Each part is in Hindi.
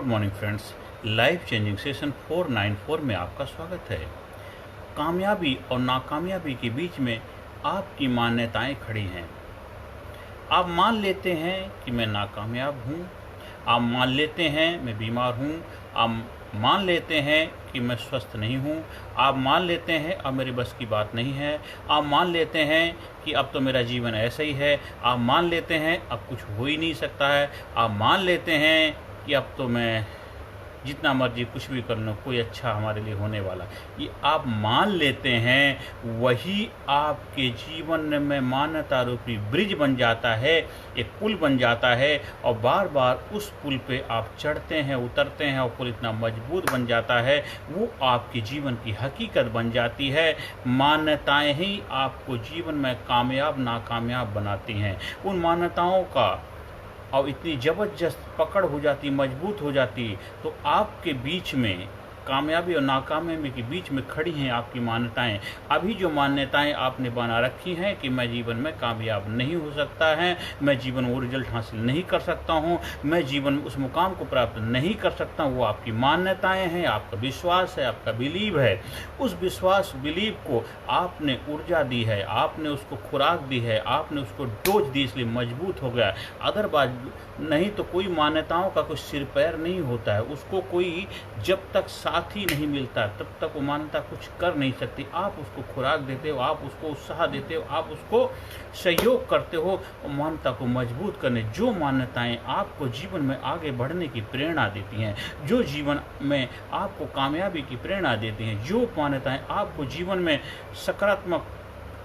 Morning friends, life changing session 494 में आपका स्वागत है। कामयाबी और नाकामयाबी के बीच में आपकी मान्यताएं खड़ी हैं। आप मान लेते हैं कि मैं नाकामयाब हूँ, आप मान लेते हैं मैं बीमार हूँ, आप मान लेते हैं कि मैं स्वस्थ नहीं हूँ, आप मान लेते हैं अब मेरे बस की बात नहीं है, आप मान लेते हैं कि अब तो मेरा जीवन ऐसा ही है, आप मान लेते हैं अब कुछ हो ही नहीं सकता है, आप मान लेते हैं कि अब तो मैं जितना मर्जी कुछ भी कर लूँ कोई अच्छा हमारे लिए होने वाला। ये आप मान लेते हैं, वही आपके जीवन में मान्यता रूपी ब्रिज बन जाता है, एक पुल बन जाता है और बार बार उस पुल पे आप चढ़ते हैं, उतरते हैं और पुल इतना मजबूत बन जाता है, वो आपके जीवन की हकीकत बन जाती है। मान्यताएं ही आपको जीवन में कामयाब नाकामयाब बनाती हैं। उन मान्यताओं का और इतनी ज़बरदस्त पकड़ हो जाती, मजबूत हो जाती, तो आपके बीच में कामयाबी और नाकामयाबी के बीच में खड़ी हैं आपकी मान्यताएं। अभी जो मान्यताएं आपने बना रखी हैं कि मैं जीवन में कामयाब नहीं हो सकता है, मैं जीवन में वो रिजल्ट हासिल नहीं कर सकता हूं, मैं जीवन में उस मुकाम को प्राप्त नहीं कर सकता, वो आपकी मान्यताएं हैं, आपका विश्वास है, आपका बिलीव है। उस विश्वास बिलीव को आपने ऊर्जा दी है, आपने उसको खुराक दी है, आपने उसको डोज दी, इसलिए मजबूत हो गया। अदरवाइज नहीं तो कोई मान्यताओं का कोई सिर पैर नहीं होता है, उसको कोई जब तक साथी नहीं मिलता तब तक वो मान्यता कुछ कर नहीं सकती। आप उसको खुराक देते हो, आप उसको उत्साह देते हो, आप उसको सहयोग करते हो और मान्यता को मजबूत करने। जो मान्यताएं आपको जीवन में आगे बढ़ने की प्रेरणा देती हैं, जो जीवन में आपको कामयाबी की प्रेरणा देती हैं, जो मान्यताएं आपको जीवन में सकारात्मक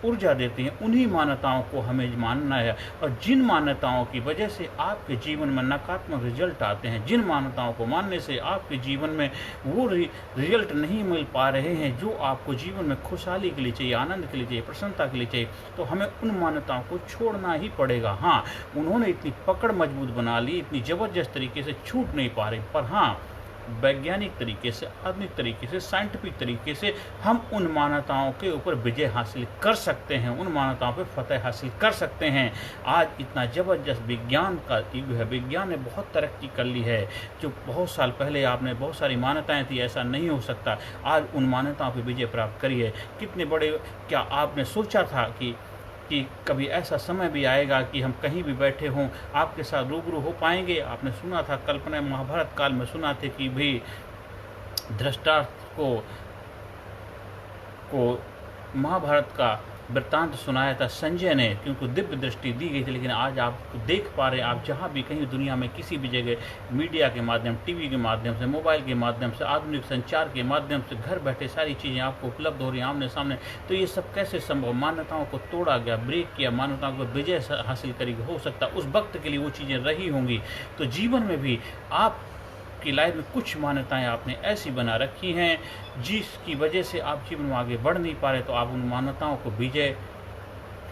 ऊर्जा देती हैं, उन्हीं मान्यताओं को हमें मानना है। और जिन मान्यताओं की वजह से आपके जीवन में नकारात्मक रिजल्ट आते हैं, जिन मान्यताओं को मानने से आपके जीवन में वो रिजल्ट नहीं मिल पा रहे हैं जो आपको जीवन में खुशहाली के लिए चाहिए, आनंद के लिए चाहिए, प्रसन्नता के लिए चाहिए, तो हमें उन मान्यताओं को छोड़ना ही पड़ेगा। हाँ, उन्होंने इतनी पकड़ मजबूत बना ली, इतनी ज़बरदस्त तरीके से छूट नहीं पा रही, पर हाँ, वैज्ञानिक तरीके से, आधुनिक तरीके से, साइंटिफिक तरीके से हम उन मान्यताओं के ऊपर विजय हासिल कर सकते हैं, उन मान्यताओं पर फतह हासिल कर सकते हैं। आज इतना ज़बरदस्त विज्ञान का युग है, विज्ञान ने बहुत तरक्की कर ली है। जो बहुत साल पहले आपने बहुत सारी मान्यताएं थी ऐसा नहीं हो सकता, आज उन मान्यताओं पर विजय प्राप्त करी है। कितने बड़े, क्या आपने सोचा था कि कभी ऐसा समय भी आएगा कि हम कहीं भी बैठे हों आपके साथ रूबरू हो पाएंगे? आपने सुना था, कल्पना महाभारत काल में सुना थे कि भी धृतराष्ट्र को महाभारत का वृत्तांत सुनाया था संजय ने, क्योंकि दिव्य दृष्टि दी गई थी। लेकिन आज आप देख पा रहे हैं, आप जहाँ भी कहीं दुनिया में किसी भी जगह मीडिया के माध्यम, टीवी के माध्यम से, मोबाइल के माध्यम से, आधुनिक संचार के माध्यम से घर बैठे सारी चीज़ें आपको उपलब्ध हो रही हैं आमने सामने। तो ये सब कैसे संभव? मान्यताओं को तोड़ा गया, ब्रेक किया, मान्यताओं को विजय हासिल करी। हो सकता उस वक्त के लिए वो चीज़ें रही होंगी। तो जीवन में भी आप की लाइफ में कुछ मान्यताएं आपने ऐसी बना रखी हैं जिसकी वजह से आप जीवन में आगे बढ़ नहीं पा रहे, तो आप उन मान्यताओं को विजय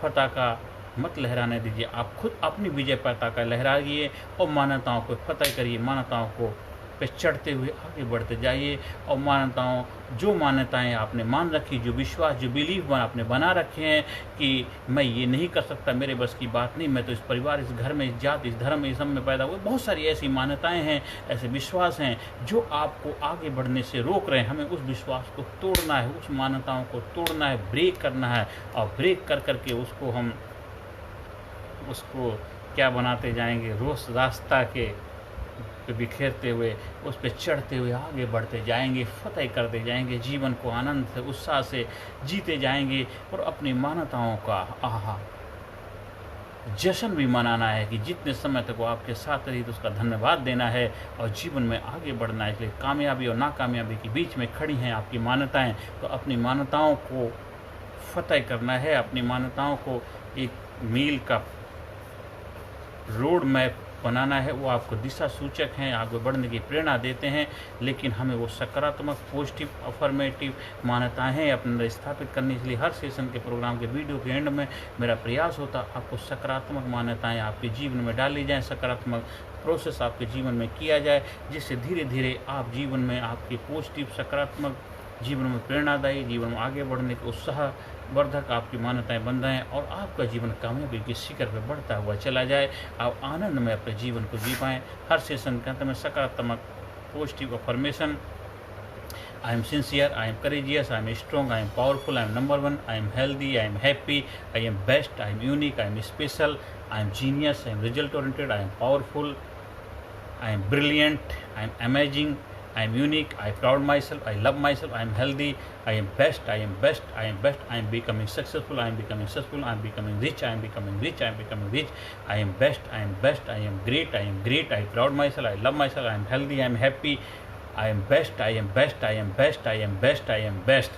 पताका मत लहराने दीजिए। आप खुद अपनी विजय पताका लहराइए और मान्यताओं को फतह करिए, मान्यताओं को पे चढ़ते हुए आगे बढ़ते जाइए। और जो मान्यताएं आपने मान रखी, जो विश्वास, जो बिलीव आपने बना रखे हैं कि मैं ये नहीं कर सकता, मेरे बस की बात नहीं, मैं तो इस परिवार, इस घर में, इस जाति, इस धर्म, इस सब में पैदा हुए, बहुत सारी ऐसी मान्यताएं हैं, ऐसे विश्वास हैं जो आपको आगे बढ़ने से रोक रहे हैं। हमें उस विश्वास को तोड़ना है, उस मान्यताओं को तोड़ना है, ब्रेक करना है। और ब्रेक कर करके उसको क्या बनाते जाएंगे, रोज रास्ता के बिखेरते हुए, उस पर चढ़ते हुए आगे बढ़ते जाएंगे, फतह करते जाएंगे, जीवन को आनंद से, उत्साह से जीते जाएंगे। और अपनी मान्यताओं का जश्न भी मनाना है कि जितने समय तक वो आपके साथ रही तो उसका धन्यवाद देना है और जीवन में आगे बढ़ना है। इसलिए कामयाबी और नाकामयाबी के बीच में खड़ी हैं आपकी मान्यताएं, तो अपनी मान्यताओं को फतह करना है, अपनी मान्यताओं को एक मील का रोड मैप बनाना है। वो आपको दिशा सूचक हैं, आगे बढ़ने की प्रेरणा देते हैं, लेकिन हमें वो सकारात्मक, पॉजिटिव, अफर्मेटिव मान्यताएं हैं अपने अंदर स्थापित करने। इसलिए हर सेशन के प्रोग्राम के वीडियो के एंड में मेरा प्रयास होता आपको सकारात्मक मान्यताएं आपके जीवन में डाली जाएं, सकारात्मक प्रोसेस आपके जीवन में किया जाए, जिससे धीरे धीरे आप जीवन में आपकी पॉजिटिव, सकारात्मक, जीवन में प्रेरणादायी, जीवन में आगे बढ़ने के उत्साह वर्धक आपकी मान्यताएं बन रहे हैं और आपका जीवन कामयाबी की शिखर पर बढ़ता हुआ चला जाए। आप आनंद में अपने जीवन को जी पाएँ। हर सेशन के अंत में सकारात्मक positive affirmation. I am sincere, I am courageous, I am strong, I am powerful, I am number one, I am healthy, I am happy, I am best, I am unique, I am special, I am genius, I am result oriented, I am powerful, I am brilliant, I am amazing, I am unique, I proud myself, I love myself, I am healthy, I am best, I am best, I am best, I am becoming successful, I am becoming successful, I am becoming rich, I am becoming rich, I am becoming rich, I am best, I am best, I am great, I proud myself, I love myself, I am healthy, I am happy, I am best, I am best, I am best, I am best, I am best.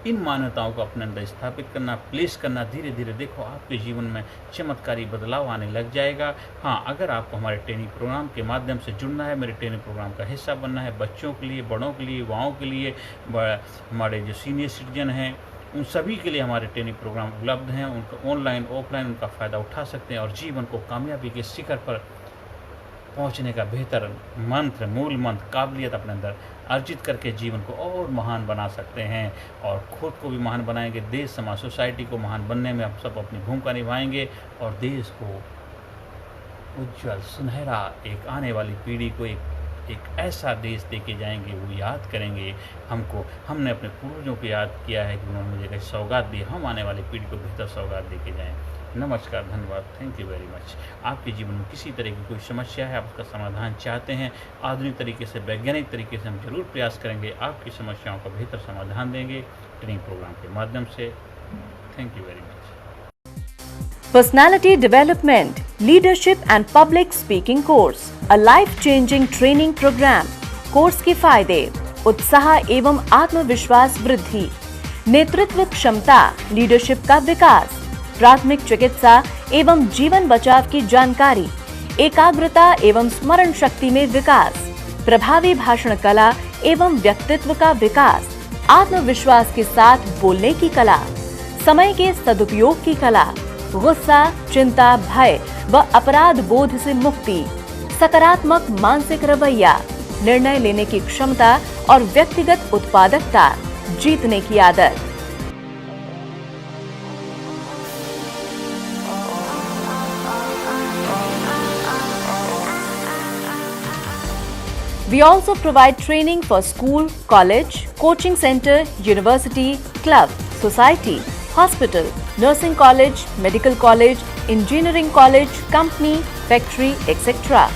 इन मान्यताओं को अपने अंदर स्थापित करना, प्लेस करना, धीरे धीरे देखो आपके जीवन में चमत्कारी बदलाव आने लग जाएगा। हाँ, अगर आपको हमारे ट्रेनिंग प्रोग्राम के माध्यम से जुड़ना है, मेरे ट्रेनिंग प्रोग्राम का हिस्सा बनना है, बच्चों के लिए, बड़ों के लिए, युवाओं के लिए, हमारे जो सीनियर सिटीजन हैं उन सभी के लिए हमारे ट्रेनिंग प्रोग्राम उपलब्ध हैं। उनका ऑनलाइन ऑफलाइन उनका फ़ायदा उठा सकते हैं और जीवन को कामयाबी के शिखर पर पहुंचने का बेहतर मंत्र, मूल मंत्र, काबिलियत अपने अंदर अर्जित करके जीवन को और महान बना सकते हैं और खुद को भी महान बनाएंगे। देश, समाज, सोसाइटी को महान बनने में हम सब अपनी भूमिका निभाएंगे और देश को उज्जवल, सुनहरा, एक आने वाली पीढ़ी को एक ऐसा देश दे के जाएंगे। वो याद करेंगे हमको, हमने अपने पूर्वजों को याद किया है कि उन्होंने मुझे एक सौगात दी, हम आने वाली पीढ़ी को बेहतर सौगात दे के जाएँ। नमस्कार, धन्यवाद, थैंक यू वेरी मच। आपके जीवन में किसी तरह की कोई समस्या है, आप उसका समाधान चाहते हैं, आधुनिक तरीके से, वैज्ञानिक तरीके से हम जरूर प्रयास करेंगे, आपकी समस्याओं का बेहतर समाधान देंगे ट्रेनिंग प्रोग्राम के माध्यम से। Thank you very much. Personality Development, Leadership and Public Speaking Course, a life-changing training program. Course के फायदे: उत्साह एवं आत्मविश्वास वृद्धि, नेतृत्व क्षमता, लीडरशिप का विकास, प्राथमिक चिकित्सा एवं जीवन बचाव की जानकारी, एकाग्रता एवं स्मरण शक्ति में विकास, प्रभावी भाषण कला एवं व्यक्तित्व का विकास, आत्मविश्वास के साथ बोलने की कला, समय के सदुपयोग की कला, गुस्सा, चिंता, भय व अपराध बोध से मुक्ति, सकारात्मक मानसिक रवैया, निर्णय लेने की क्षमता और व्यक्तिगत उत्पादकता, जीतने की आदत। We also provide training for school, college, coaching center, university, club, society, hospital, nursing college, medical college, engineering college, company, factory, etc.